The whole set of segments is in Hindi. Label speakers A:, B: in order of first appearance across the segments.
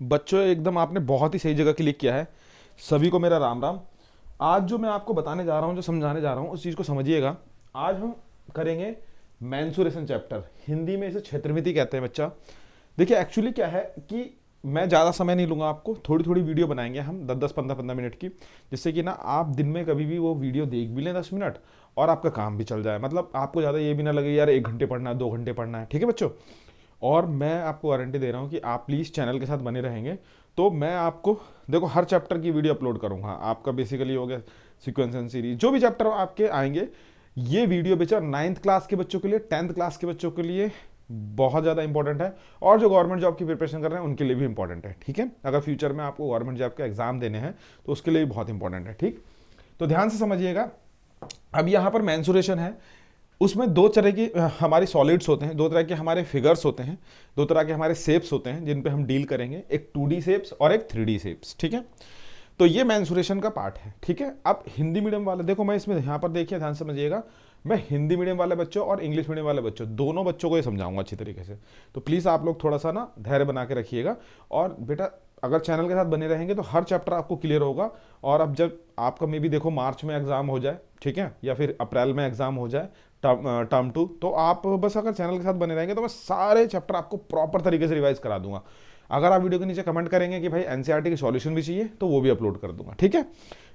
A: बच्चों एकदम आपने बहुत ही सही जगह क्लिक किया है। सभी को मेरा राम राम। आज जो मैं आपको बताने जा रहा हूँ, जो समझाने जा रहा हूँ, उस चीज़ को समझिएगा। आज हम करेंगे मैंसुरेशन चैप्टर, हिंदी में इसे क्षेत्रमिति कहते हैं बच्चा। देखिए एक्चुअली क्या है कि मैं ज़्यादा समय नहीं लूँगा, आपको थोड़ी थोड़ी वीडियो बनाएंगे हम 10-10 15-15 मिनट की, जिससे कि ना आप दिन में कभी भी वो वीडियो देख भी लें 10 मिनट और आपका काम भी चल जाए। मतलब आपको ज़्यादा ये भी ना लगे यार 1 घंटे पढ़ना है 2 घंटे पढ़ना है, ठीक है बच्चों। और मैं आपको वारंटी दे रहा हूँ कि आप प्लीज़ चैनल के साथ बने रहेंगे तो मैं आपको देखो हर चैप्टर की वीडियो अपलोड करूँगा। आपका बेसिकली हो गया सीक्वेंस एंड सीरीज, जो भी चैप्टर आपके आएंगे, ये वीडियो बेचा 9th क्लास के बच्चों के लिए, 10th क्लास के बच्चों के लिए बहुत ज़्यादा इंपॉर्टेंट है, और जो गवर्नमेंट जॉब की प्रिपरेशन कर रहे हैं उनके लिए भी इंपॉर्टेंट है, ठीक है। अगर फ्यूचर में आपको गवर्नमेंट जॉब के एग्जाम देने हैं तो उसके लिए भी बहुत इंपॉर्टेंट है, ठीक। तो ध्यान से समझिएगा। अब यहाँ पर मैंसुरेशन है, उसमें दो तरह की हमारी सॉलिड्स होते हैं, दो तरह के हमारे फिगर्स होते हैं, दो तरह के हमारे शेप्स होते हैं जिन पे हम डील करेंगे, एक 2D शेप्स और एक 3D शेप्स, ठीक है। तो ये मैंसुरेशन का पार्ट है, ठीक है। अब हिंदी मीडियम वाले देखो, मैं इसमें यहाँ पर देखिए ध्यान समझिएगा, मैं हिंदी मीडियम वाले बच्चों और इंग्लिश मीडियम वाले बच्चों दोनों बच्चों को ये समझाऊंगा अच्छी तरीके से। तो प्लीज़ आप लोग थोड़ा सा ना धैर्य बना के रखिएगा। और बेटा अगर चैनल के साथ बने रहेंगे तो हर चैप्टर आपको क्लियर होगा। और अब जब आपका मे भी देखो मार्च में एग्जाम हो जाए, ठीक है, या फिर अप्रैल में एग्जाम हो जाए टर्म 2, तो आप बस अगर चैनल के साथ बने रहेंगे तो मैं सारे चैप्टर आपको प्रॉपर तरीके से रिवाइज करा दूंगा। अगर आप वीडियो के नीचे कमेंट करेंगे कि भाई एनसीईआरटी की सॉल्यूशन भी चाहिए तो वो भी अपलोड कर दूंगा, ठीक है।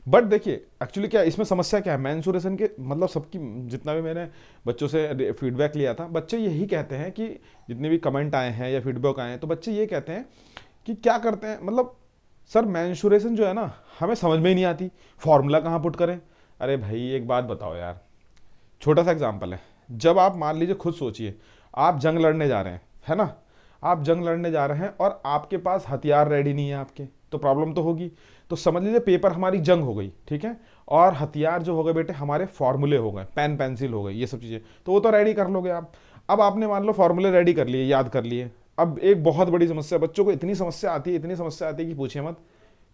A: बट देखिए एक्चुअली क्या इसमें समस्या क्या है मैंसुरेशन के, मतलब सबकी जितना भी मैंने बच्चों से फीडबैक लिया था, बच्चे यही कहते हैं कि जितने भी कमेंट आए हैं या फीडबैक आए हैं तो बच्चे ये कहते हैं कि क्या करते हैं, मतलब सर मैंसुरेशन जो है ना हमें समझ में ही नहीं आती, फॉर्मूला कहाँ पुट करें। अरे भाई एक बात बताओ यार, छोटा सा एग्जाम्पल है, जब आप मान लीजिए खुद सोचिए आप जंग लड़ने जा रहे हैं, है ना, आप जंग लड़ने जा रहे हैं और आपके पास हथियार रेडी नहीं है आपके, तो प्रॉब्लम तो होगी। तो समझ लीजिए पेपर हमारी जंग हो गई, ठीक है, और हथियार जो हो गए बेटे हमारे फॉर्मूले हो गए, पेन पेंसिल हो गए, ये सब चीज़ें तो वो तो रेडी कर लोगे आप। अब आपने मान लो फॉर्मूले रेडी कर लिए, याद कर लिए। अब एक बहुत बड़ी समस्या, बच्चों को इतनी समस्या आती है, इतनी समस्या आती है कि पूछिए मत,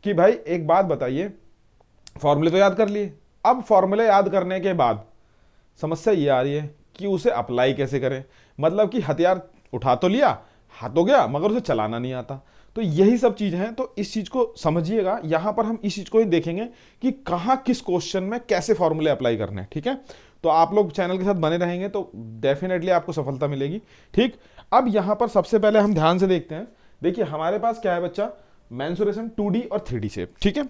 A: कि भाई एक बात बताइए, फॉर्मूले तो याद कर लिए, अब फॉर्मूले याद करने के बाद समस्या ये आ रही है कि उसे अप्लाई कैसे करें। मतलब कि हथियार उठा तो लिया, हाथ हो गया, मगर उसे चलाना नहीं आता। तो यही सब चीज़ हैं, तो इस चीज़ को समझिएगा। यहां पर हम इस चीज़ को ही देखेंगे कि कहां किस क्वेश्चन में कैसे फॉर्मूले अप्लाई करने हैं, ठीक है। तो आप लोग चैनल के साथ बने रहेंगे तो डेफिनेटली आपको सफलता मिलेगी, ठीक। अब यहां पर सबसे पहले हम ध्यान से देखते हैं। देखिए हमारे पास क्या है बच्चा, मैंसुरेशन 2D और 3D शेप, ठीक है।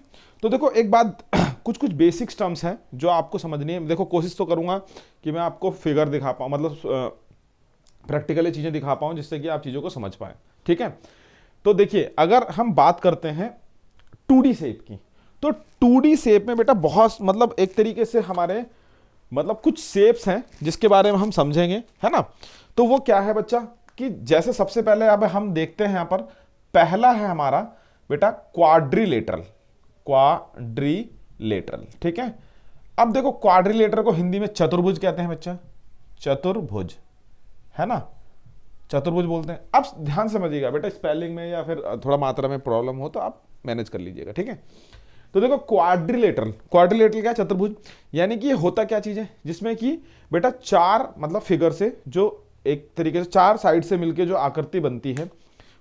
A: तो देखो एक बात कुछ कुछ बेसिक टर्म्स हैं जो आपको समझनी है। देखो कोशिश तो करूंगा कि मैं आपको फिगर दिखा पाऊँ, मतलब प्रैक्टिकली चीज़ें दिखा पाऊँ जिससे कि आप चीज़ों को समझ पाएँ, ठीक है। तो देखिए अगर हम बात करते हैं 2D शेप की, तो 2D शेप में बेटा बहुत मतलब एक तरीके से हमारे मतलब कुछ शेप्स हैं जिसके बारे में हम समझेंगे, है ना। तो वो क्या है बच्चा कि जैसे सबसे पहले अब हम देखते हैं यहाँ पर, पहला है हमारा बेटा क्वाड्रिलेटरल, क्वाड्रिलेटरल, ठीक है। अब देखो क्वाड्रिलेटरल को हिंदी में चतुर्भुज कहते हैं बच्चा, चतुर्भुज, है ना, चतुर्भुज बोलते हैं। अब ध्यान समझिएगा बेटा, स्पेलिंग में या फिर थोड़ा मात्रा में प्रॉब्लम हो तो आप मैनेज कर लीजिएगा, ठीक है। तो देखो क्वाड्रिलेटरल, क्वाड्रिलेटरल क्या, चतुर्भुज, यानी कि ये होता क्या चीज है जिसमें कि बेटा चार मतलब फिगर से जो एक तरीके से चार साइड से मिलकर जो आकृति बनती है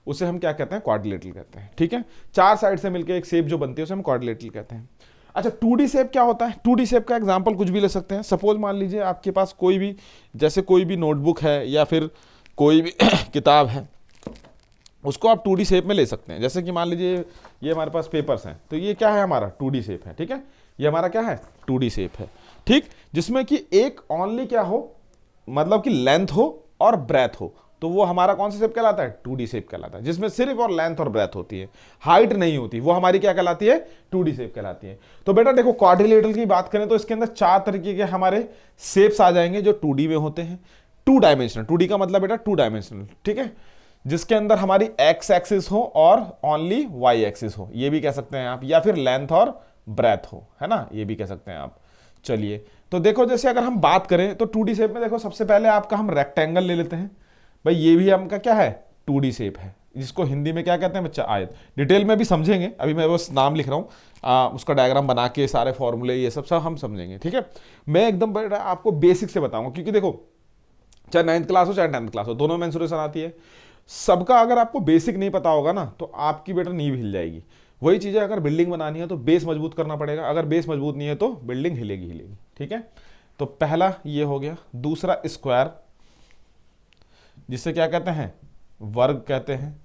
A: उसे हम क्या कहते हैं, क्वाड्रिलेटरल कहते हैं, ठीक है। चार साइड से मिलकर एक शेप जो बनती है उसे हम क्वाड्रिलेटरल कहते हैं। अच्छा 2D शेप क्या होता है, 2D शेप का एग्जांपल कुछ भी ले सकते हैं। सपोज मान लीजिए आपके पास कोई भी, जैसे कोई भी नोटबुक है या फिर कोई भी किताब है, उसको आप 2D शेप में ले सकते हैं। जैसे कि मान लीजिए ये हमारे पास पेपर्स हैं, तो ये क्या है हमारा 2D शेप है, ठीक है। ये हमारा क्या है 2D शेप है, ठीक, जिसमें कि एक ओनली क्या हो, मतलब कि लेंथ हो और ब्रेथ हो, तो वो हमारा कौन सा शेप कहलाता है, 2D शेप कहलाता है, जिसमें सिर्फ और लेंथ और ब्रेथ होती है, हाइट नहीं होती, वो हमारी क्या कहलाती है, 2D शेप कहलाती है। तो बेटा देखो क्वाड्रिलेटरल की बात करें तो इसके अंदर चार तरीके के हमारे शेप्स आ जाएंगे जो 2D में होते हैं। 2 डायमेंशनल, 2D का मतलब बेटा 2 डायमेंशनल, ठीक है, जिसके अंदर हमारी एक्स एक्सिस हो और ओनली वाई एक्सिस हो, ये भी कह सकते हैं आप, या फिर लेंथ और ब्रेथ हो, है ना, ये भी कह सकते हैं आप। चलिए तो देखो जैसे अगर हम बात करें तो 2D शेप में देखो सबसे पहले आपका हम रेक्टेंगल ले लेते हैं। भाई ये भी हमका क्या है 2D शेप है, जिसको हिंदी में क्या कहते हैं बच्चा, आयत। डिटेल में भी समझेंगे, अभी मैं बस नाम लिख रहा हूँ, उसका डायग्राम बना के सारे फॉर्मूले ये सब हम समझेंगे, ठीक है। मैं एकदम बड़ा आपको बेसिक से बताऊंगा, क्योंकि देखो चाहे 9th क्लास हो चाहे 10th क्लास हो, दोनों में मेंसुरेशन आती है। सबका अगर आपको बेसिक नहीं पता होगा ना तो आपकी बेटा नींव हिल जाएगी। वही चीज़ है, अगर बिल्डिंग बनानी है तो बेस मजबूत करना पड़ेगा, अगर बेस मजबूत नहीं है तो बिल्डिंग हिलेगी हिलेगी। ठीक है, तो पहला ये हो गया। दूसरा स्क्वायर, जिसे क्या कहते हैं, वर्ग कहते हैं।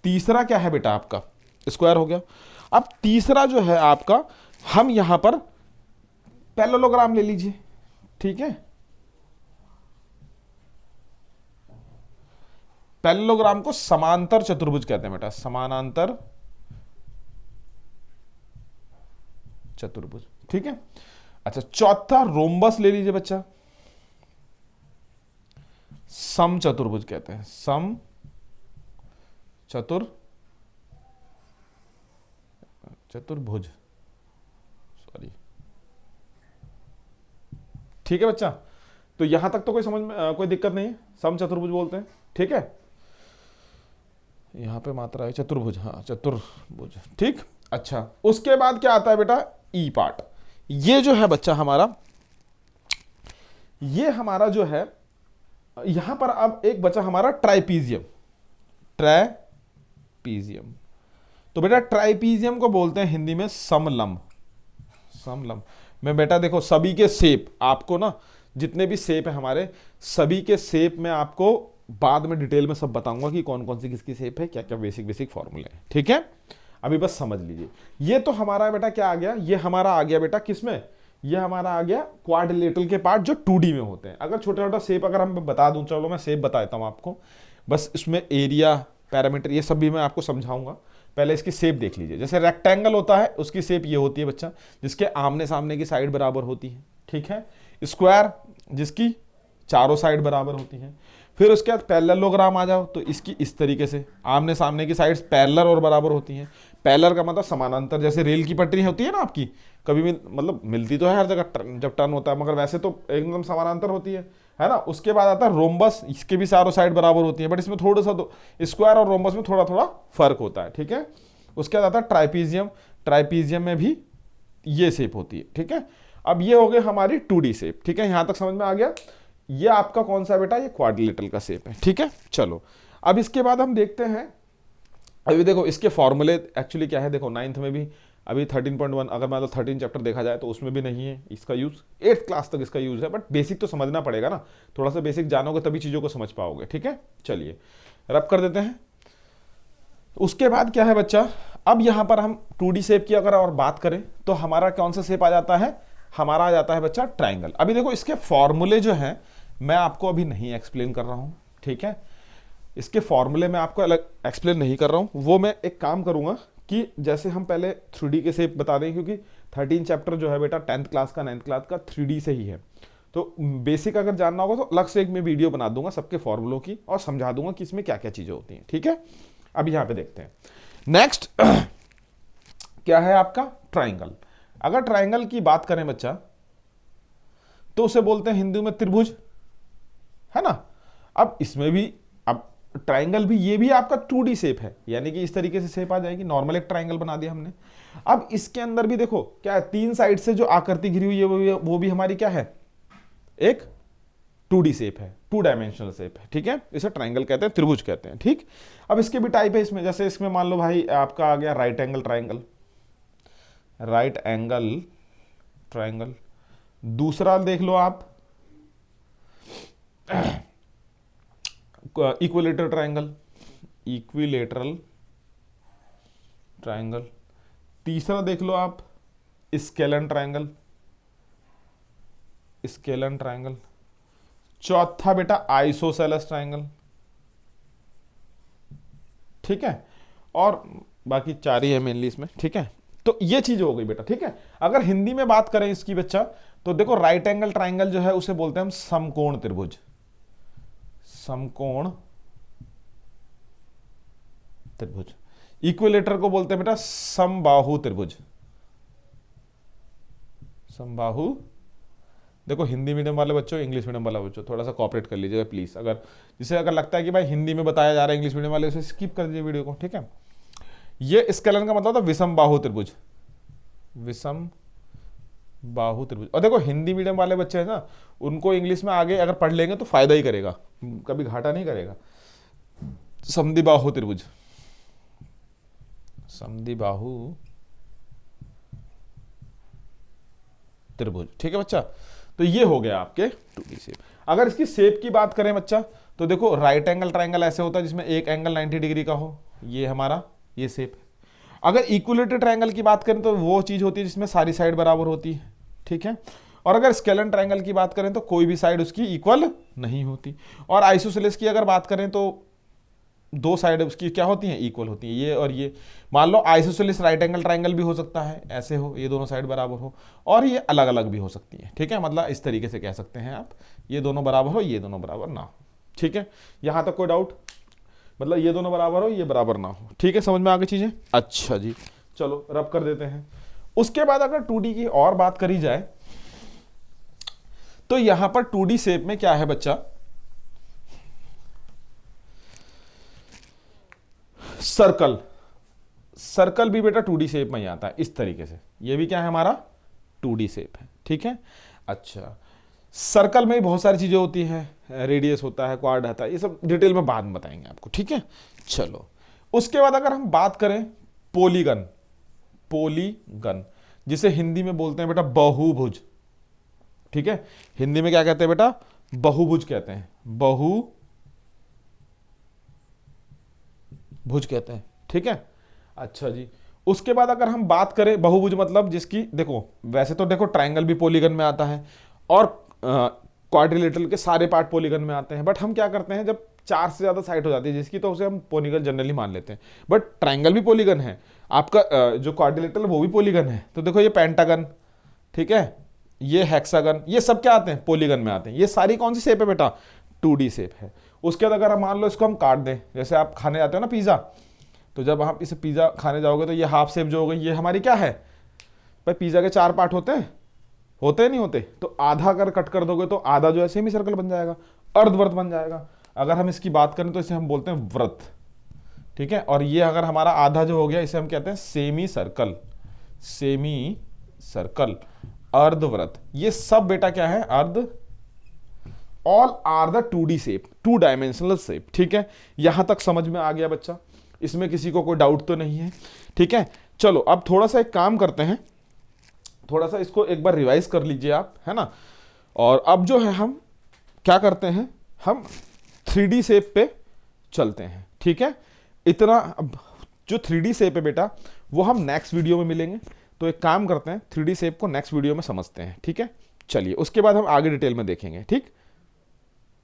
A: तीसरा क्या है बेटा आपका, स्क्वायर हो गया। अब तीसरा जो है आपका, हम यहां पर पैरेललोग्राम ले लीजिए। ठीक है, पैरेललोग्राम को समांतर चतुर्भुज कहते हैं बेटा, समानांतर चतुर्भुज। ठीक है, अच्छा चौथा रोम्बस ले लीजिए बच्चा, सम चतुर्भुज कहते हैं, सम चतुर्भुज, सॉरी। ठीक है बच्चा, तो यहां तक तो कोई समझ में कोई दिक्कत नहीं है, सम चतुर्भुज बोलते हैं। ठीक है, यहां पे मात्रा है चतुर्भुज, हाँ चतुर्भुज। ठीक, अच्छा उसके बाद क्या आता है बेटा, ई पार्ट। ये जो है बच्चा हमारा, ये हमारा जो है, यहां पर अब एक बचा हमारा ट्राइपीजियम, ट्राइपीजियम। तो बेटा ट्राइपीजियम को बोलते हैं हिंदी में समलंब, समलंब में बेटा देखो सभी के शेप, आपको ना जितने भी शेप है हमारे, सभी के शेप में आपको बाद में डिटेल में सब बताऊंगा कि कौन कौन सी किसकी शेप है, क्या क्या बेसिक बेसिक फॉर्मूले हैं। ठीक है, अभी बस समझ लीजिए। ये तो हमारा बेटा क्या आ गया, ये हमारा आ गया बेटा किसमें, ये हमारा आ गया क्वाड्रिलेटरल के पार्ट जो 2D में होते हैं। अगर छोटा छोटा शेप अगर हम बता दूं, चलो मैं शेप बता देता हूं आपको, बस इसमें एरिया, पैरामीटर, ये सब भी मैं आपको समझाऊंगा। पहले इसकी शेप देख लीजिए। जैसे रेक्टेंगल होता है, उसकी शेप ये होती है बच्चा, जिसके आमने सामने की साइड बराबर होती है। ठीक है, स्क्वायर जिसकी चारों साइड बराबर होती हैं। फिर उसके बाद पैरेललोग्राम आ जाओ, तो इसकी इस तरीके से आमने सामने की साइड्स पैरेलल और बराबर होती हैं। पैरेलल का मतलब समानांतर, जैसे रेल की पटरी होती है ना आपकी, कभी भी मतलब मिलती तो है हर जगह जब टर्न होता है, मगर वैसे तो एकदम समानांतर होती है ना। उसके बाद आता है रोम्बस, इसके भी चारों साइड बराबर होती है, बट इसमें थोड़ा सा स्क्वायर और रोम्बस में थोड़ा थोड़ा फर्क होता है। ठीक है, उसके बाद आता है ट्राइपीजियम, ट्राइपीजियम में भी ये शेप होती है। ठीक है, अब ये हो गई हमारी 2D शेप। ठीक है, यहां तक समझ में आ गया। ये आपका कौन सा बेटा, ये क्वाड्रिलेटरल का शेप है। ठीक है, चलो अब इसके बाद हम देखते हैं, अभी देखो इसके फॉर्मूले एक्चुअली क्या है, देखो 9th में भी, अभी 13.1 अगर मतलब 13 चैप्टर देखा जाए तो उसमें भी नहीं है इसका यूज, 8th क्लास तक इसका यूज है, बट बेसिक तो समझना पड़ेगा ना, थोड़ा सा बेसिक जानोगे तभी चीजों को समझ पाओगे। ठीक है, चलिए रब कर देते हैं। उसके बाद क्या है बच्चा, अब यहां पर हम 2D शेप की अगर और बात करें तो हमारा कौन सा शेप आ जाता है, हमारा आ जाता है बच्चा ट्राइंगल। अभी देखो इसके फॉर्मूले जो है मैं आपको अभी नहीं एक्सप्लेन कर रहा हूं। ठीक है, इसके फॉर्मूले में आपको अलग एक्सप्लेन नहीं कर रहा हूं, वो मैं एक काम करूंगा कि जैसे हम पहले 3D के शेप बता दें, क्योंकि 13 चैप्टर जो है बेटा 10th क्लास का 9th क्लास का 3D से ही है, तो बेसिक अगर जानना होगा तो अलग से एक मैं वीडियो बना दूंगा सबके फॉर्मूलों की और समझा दूंगा कि इसमें क्या क्या चीजें होती हैं। ठीक है, अब यहां पे देखते हैं नेक्स्ट क्या है आपका ट्राइंगल। अगर ट्राइंगल की बात करें बच्चा तो उसे बोलते हैं हिंदी में त्रिभुज, है ना। अब इसमें भी, अब ट्राइंगल भी, ये भी आपका 2D शेप है, यानी कि इस तरीके से शेप आ जाएगी, नॉर्मल एक ट्राइंगल बना दिया हमने। अब इसके अंदर भी देखो क्या है, 3 साइड से जो आकृति घिरी हुई है वो भी हमारी क्या है, एक 2D शेप है, 2 डायमेंशनल शेप है। ठीक है, इसे ट्राइंगल कहते हैं, त्रिभुज कहते हैं। ठीक, अब इसके भी टाइप है इसमें, जैसे इसमें मान लो भाई आपका आ गया right angle triangle, right angle triangle. दूसरा देख लो आप इक्विलेटरल ट्राइंगल, इक्विलेटरल ट्राइंगल। तीसरा देख लो आप स्केलन ट्राइंगल, स्केलन ट्राइंगल। चौथा बेटा आइसोसेलेस ट्राइंगल। ठीक है, और बाकी 4 ही है मेनली इसमें। ठीक है, तो ये चीज हो गई बेटा। ठीक है, अगर हिंदी में बात करें इसकी बच्चा, तो देखो राइट एंगल ट्राइंगल जो है उसे बोलते हैं हम समकोण त्रिभुज, समकोण त्रिभुज। इक्विलेटर को बोलते हैं बेटा समबाहु त्रिभुज, समबाहु। देखो हिंदी मीडियम वाले बच्चों, इंग्लिश मीडियम वाले बच्चों थोड़ा सा कॉपरेट कर लीजिएगा प्लीज। अगर जिसे अगर लगता है कि भाई हिंदी में बताया जा रहा है इंग्लिश मीडियम वाले, उसे स्किप कर दीजिए वीडियो को। ठीक है, ये स्केलन का मतलब था विषम बाहु त्रिभुज, विषम बाहु त्रिभुज। और देखो हिंदी मीडियम वाले बच्चे हैं ना, उनको इंग्लिश में आगे अगर पढ़ लेंगे तो फायदा ही करेगा, कभी घाटा नहीं करेगा। समद्विबाहु त्रिभुज, समद्विबाहु त्रिभुज, ठीक है बच्चा। तो ये हो गया आपके 2D शेप। अगर इसकी शेप की बात करें बच्चा, तो देखो राइट एंगल ट्रायंगल ऐसे होता है जिसमें एक एंगल 90 डिग्री का हो, ये हमारा ये शेप है। अगर इक्विलेटरल ट्रायंगल की बात करें तो वो चीज होती है जिसमें सारी साइड बराबर होती है, ठीक है। और अगर स्केलन ट्रायंगल की बात करें तो कोई भी साइड उसकी इक्वल नहीं होती। और आइसोसेलेस की अगर बात करें तो दो साइड उसकी क्या होती हैं, इक्वल होती हैं, ये और ये। मान लो आइसोसेलेस राइट एंगल ट्रायंगल भी हो सकता है, ऐसे हो, ये दोनों साइड बराबर हो, और ये अलग अलग भी हो सकती हैं, ठीक है। मतलब इस तरीके से कह सकते हैं आप, ये दोनों बराबर हो, ये दोनों बराबर ना हो, ठीक है। यहां तक कोई डाउट? मतलब ये दोनों बराबर हो, ये बराबर ना हो, ठीक है। समझ में आ गई चीजें? अच्छा जी, चलो रब कर देते हैं। उसके बाद अगर 2D की और बात करी जाए तो यहां पर 2D शेप में क्या है बच्चा, सर्कल। सर्कल भी बेटा 2D शेप में ही आता है इस तरीके से, ये भी क्या है हमारा 2D शेप है, ठीक है। अच्छा, सर्कल में भी बहुत सारी चीजें होती है, रेडियस होता है, क्वाड आता है, ये सब डिटेल में बाद में बताएंगे आपको, ठीक है। चलो, उसके बाद अगर हम बात करें पोलीगन, पोलीगन जिसे हिंदी में बोलते हैं बेटा बहुभुज, ठीक है। हिंदी में क्या कहते हैं बेटा, बहुभुज कहते हैं, बहुभुज कहते हैं, ठीक है। अच्छा जी, उसके बाद अगर हम बात करें बहुभुज मतलब जिसकी, देखो वैसे तो देखो ट्रायंगल भी पॉलीगन में आता है और क्वाड्रिलेटरल के सारे पार्ट पॉलीगन में आते हैं, बट हम क्या करते हैं जब 4 से ज्यादा साइड हो जाती है जिसकी, तो उसे हम पॉलीगन जनरली मान लेते हैं। बट ट्रायंगल भी पॉलीगन है आपका, जो क्वाड्रिलेटरल वो भी पॉलीगन है। तो देखो ये पेंटागन, ठीक है, ये हेक्सागन, ये सब क्या आते हैं, पॉलीगन में आते हैं। ये सारी कौन सी शेप है बेटा, 2D शेप है। उसके बाद अगर हम मान लो इसको हम काट दें, जैसे आप खाने जाते हो ना पिज्जा, तो जब आप इसे पिज्जा खाने जाओगे तो ये हाफ शेप जो हो गई, ये हमारी क्या है भाई, पिज्जा के 4 पार्ट होते हैं, होते नहीं होते, तो आधा अगर कट कर दोगे तो आधा जो है सेमी सर्कल बन जाएगा, अर्धवृत्त बन जाएगा। अगर हम इसकी बात करें तो इसे हम बोलते हैं वृत्त, ठीक है। और ये अगर हमारा आधा जो हो गया इसे हम कहते हैं सेमी सर्कल, सेमी सर्कल, अर्धवृत्त। ये सब बेटा क्या है, अर्ध, all are the 2D shape, 2 dimensional shape, ठीक है। यहां तक समझ में आ गया बच्चा, इसमें किसी को कोई डाउट तो नहीं है, ठीक है। चलो अब थोड़ा सा एक काम करते हैं, थोड़ा सा इसको एक बार रिवाइज कर लीजिए आप, है ना। और अब जो है हम क्या करते हैं, हम 3D शेप पे चलते हैं, ठीक है। इतना अब जो 3D शेप है बेटा वो हम नेक्स्ट वीडियो में मिलेंगे, तो एक काम करते हैं 3D शेप को नेक्स्ट वीडियो में समझते हैं, ठीक है। चलिए उसके बाद हम आगे डिटेल में देखेंगे, ठीक।